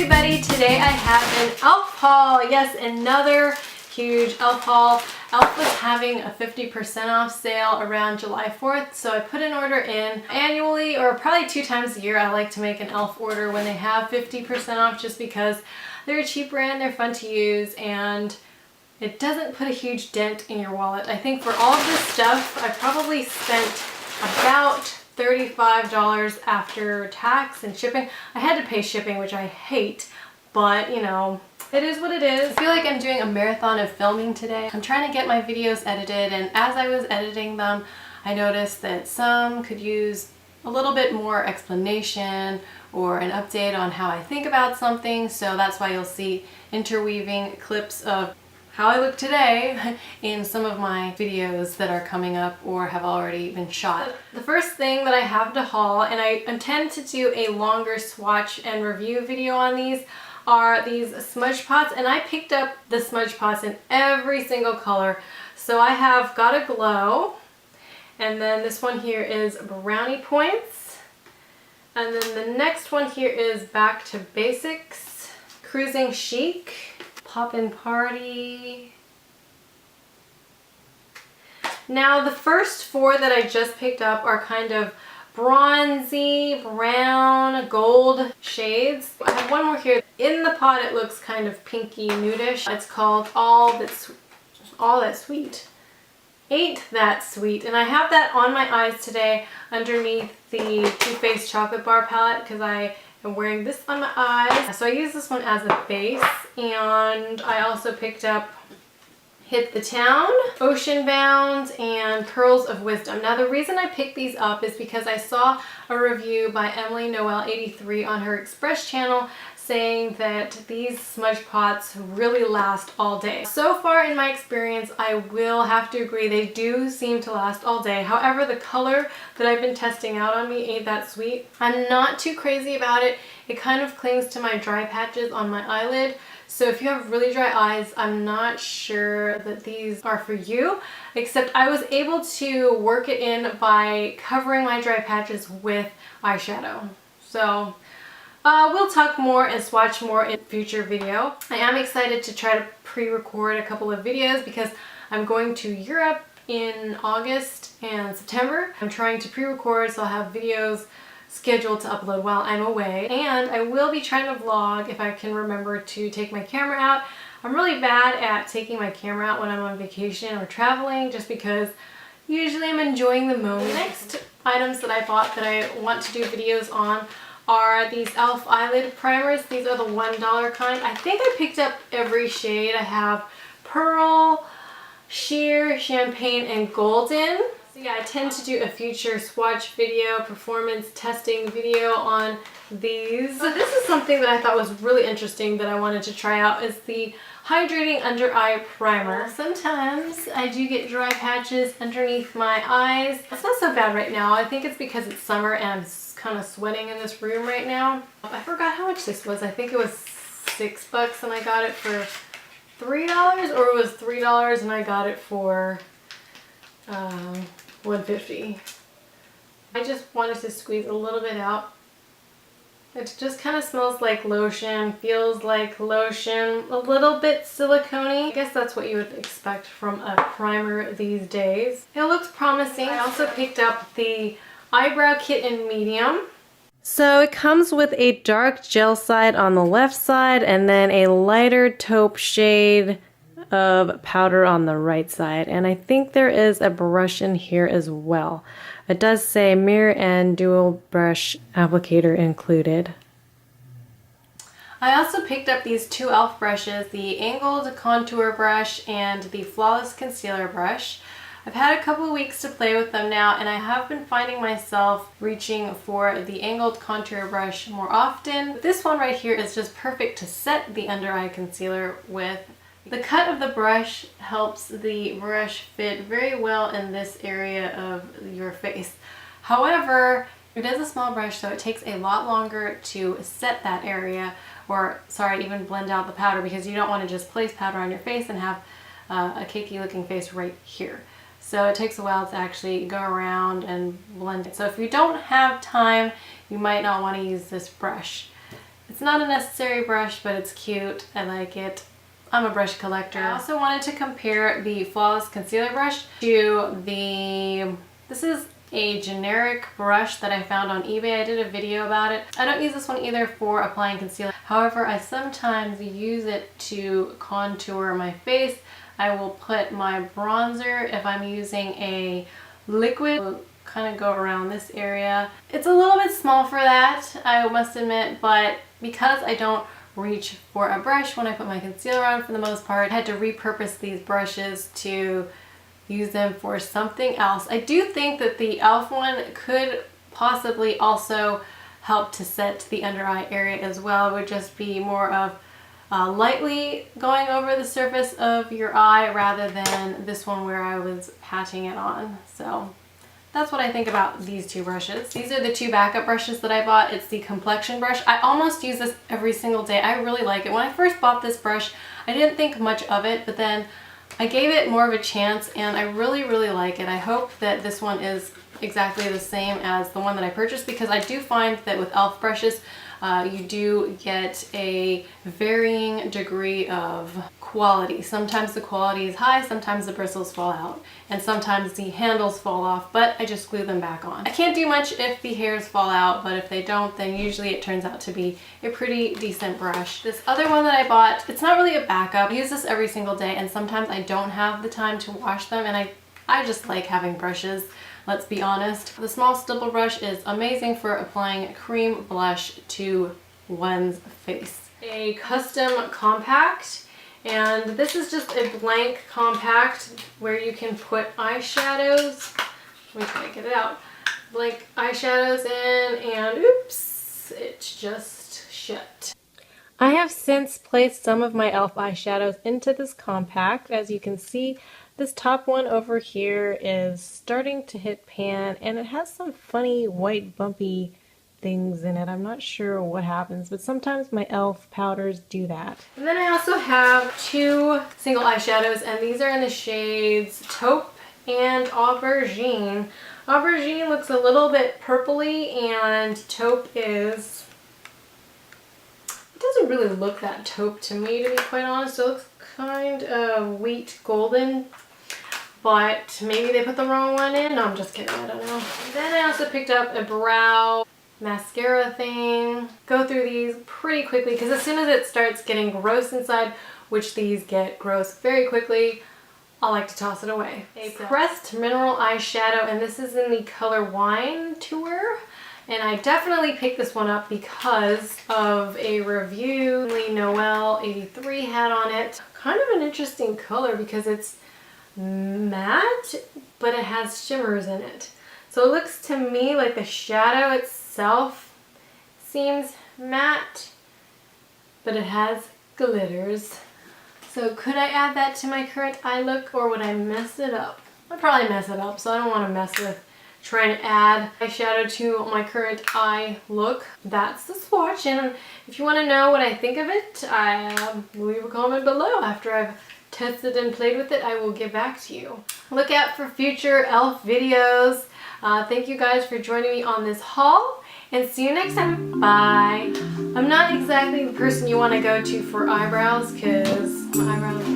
everybody, today I have an e.l.f. haul. Yes, another huge e.l.f. haul. e.l.f. was having a 50% off sale around July 4th, so I put an order in annually, or probably 2 times a year. I like to make an e.l.f. order when they have 50% off just because they're a cheap brand, they're fun to use, and it doesn't put a huge dent in your wallet. I think for all of this stuff, I probably spent about $35 after tax and shipping. I had to pay shipping, which I hate, but you know, it is what it is. I feel like I'm doing a marathon of filming today. I'm trying to get my videos edited, and as I was editing them, I noticed that some could use a little bit more explanation or an update on how I think about something, so that's why you'll see interweaving clips of how I look today in some of my videos that are coming up or have already been shot. The first thing that I have to haul, and I intend to do a longer swatch and review video on these, are these smudge pots, and I picked up the smudge pots in every single color. So I have Gotta Glow, and then this one here is Brownie Points, and then the next one here is Back to Basics, Cruisin Chic, Poppin Party. Now the first 4 that I just picked up are kind of bronzy, brown, gold shades. I have one more here. In the pot it looks kind of pinky nudish. It's called All That Sweet. Ain't That Sweet. And I have that on my eyes today underneath the Too Faced Chocolate Bar palette because I am wearing this on my eyes. So I use this one as a base, and I also picked up Hit the Town, Ocean Bound, and Pearls of Wisdom. Now the reason I picked these up is because I saw a review by Emily Noel 83 on her Express channel saying that these smudge pots really last all day. So far in my experience, I will have to agree, they do seem to last all day. However, the color that I've been testing out on me, Ain't That Sweet, I'm not too crazy about it. It kind of clings to my dry patches on my eyelid. So if you have really dry eyes, I'm not sure that these are for you, except I was able to work it in by covering my dry patches with eyeshadow. So we'll talk more and swatch more in future video. I am excited to try to pre-record a couple of videos because I'm going to Europe in August and September. I'm trying to pre-record, so I'll have videos scheduled to upload while I'm away, and I will be trying to vlog if I can remember to take my camera out. I'm really bad at taking my camera out when I'm on vacation or traveling just because usually I'm enjoying the moment. The next items that I bought that I want to do videos on are these e.l.f. eyelid primers. These are the $1 kind. I think I picked up every shade. I have Pearl, Sheer, Champagne, and Golden. So yeah, I tend to do a future swatch video, performance testing video on these. So this is something that I thought was really interesting that I wanted to try out, is the Hydrating Under Eye Primer. Sometimes I do get dry patches underneath my eyes. It's not so bad right now. I think it's because it's summer and I'm kind of sweating in this room right now. I forgot how much this was. I think it was $6 and I got it for $3, or it was $3 and I got it for $1.50. I just wanted to squeeze a little bit out. It just kind of smells like lotion, feels like lotion, a little bit silicone-y. I guess that's what you would expect from a primer these days. It looks promising. I also picked up the eyebrow kit in medium. So it comes with a dark gel side on the left side and then a lighter taupe shade of powder on the right side, and I think there is a brush in here as well. It does say mirror and dual brush applicator included. I also picked up these 2 e.l.f. brushes, the angled contour brush and the flawless concealer brush. I've had a couple of weeks to play with them now, and I have been finding myself reaching for the angled contour brush more often. This one right here is just perfect to set the under eye concealer with. The cut of the brush helps the brush fit very well in this area of your face. However, it is a small brush, so it takes a lot longer to set that area, or sorry, even blend out the powder, because you don't want to just place powder on your face and have a cakey looking face right here. So it takes a while to actually go around and blend it. So if you don't have time, you might not want to use this brush. It's It's not a necessary brush, but it's cute. I like it. I'm a brush collector. I also wanted to compare the Flawless Concealer Brush to this is a generic brush that I found on eBay. I did a video about it. I don't use this one either for applying concealer. However, I sometimes use it to contour my face. I will put my bronzer, if I'm using a liquid, kind of go around this area. It's a little bit small for that, I must admit, but because I don't reach for a brush when I put my concealer on for the most part, I had to repurpose these brushes to use them for something else. I do think that the e.l.f. one could possibly also help to set the under eye area as well. It would just be more of lightly going over the surface of your eye rather than this one where I was patting it on. So that's what I think about these two brushes. These are the two backup brushes that I bought. It's the complexion brush. I almost use this every single day. I really like it. When I first bought this brush, I didn't think much of it, but then I gave it more of a chance and I really, really like it. I hope that this one is exactly the same as the one that I purchased, because I do find that with e.l.f. brushes, you do get a varying degree of quality. Sometimes the quality is high, sometimes the bristles fall out, and sometimes the handles fall off, but I just glue them back on. I can't do much if the hairs fall out, but if they don't, then usually it turns out to be a pretty decent brush. This other one that I bought, it's not really a backup. I use this every single day, and sometimes I don't have the time to wash them, and I just like having brushes. Let's be honest. The small stipple brush is amazing for applying cream blush to one's face. A custom compact, and this is just a blank compact where you can put eyeshadows. Let me try to get it out. Blank eyeshadows in, and oops, it's just shut. I have since placed some of my e.l.f. eyeshadows into this compact. As you can see, this top one over here is starting to hit pan, and it has some funny white bumpy things in it. I'm not sure what happens, but sometimes my e.l.f. powders do that. And then I also have two single eyeshadows, and these are in the shades Taupe and Aubergine. Aubergine looks a little bit purpley, and Taupe is... It doesn't really look that taupe to me, to be quite honest. It looks kind of wheat golden, but maybe they put the wrong one in. No, I'm just kidding, I don't know. And then I also picked up a brow mascara thing. Go through these pretty quickly because as soon as it starts getting gross inside, which these get gross very quickly, I like to toss it away. A pressed mineral eyeshadow, and this is in the color Wine Tour. And I definitely picked this one up because of a review Noelle 83 had on it. Kind of an interesting color because it's matte, but it has shimmers in it. So it looks to me like the shadow itself seems matte, but it has glitters. So could I add that to my current eye look, or would I mess it up? I'd probably mess it up, so I don't want to mess with trying to add eyeshadow to my current eye look. That's the swatch, and if you want to know what I think of it, leave a comment below. After I've tested and played with it, I will get back to you. Look out for future e.l.f. videos. Thank you guys for joining me on this haul, and see you next time. Bye. I'm not exactly the person you want to go to for eyebrows because my eyebrows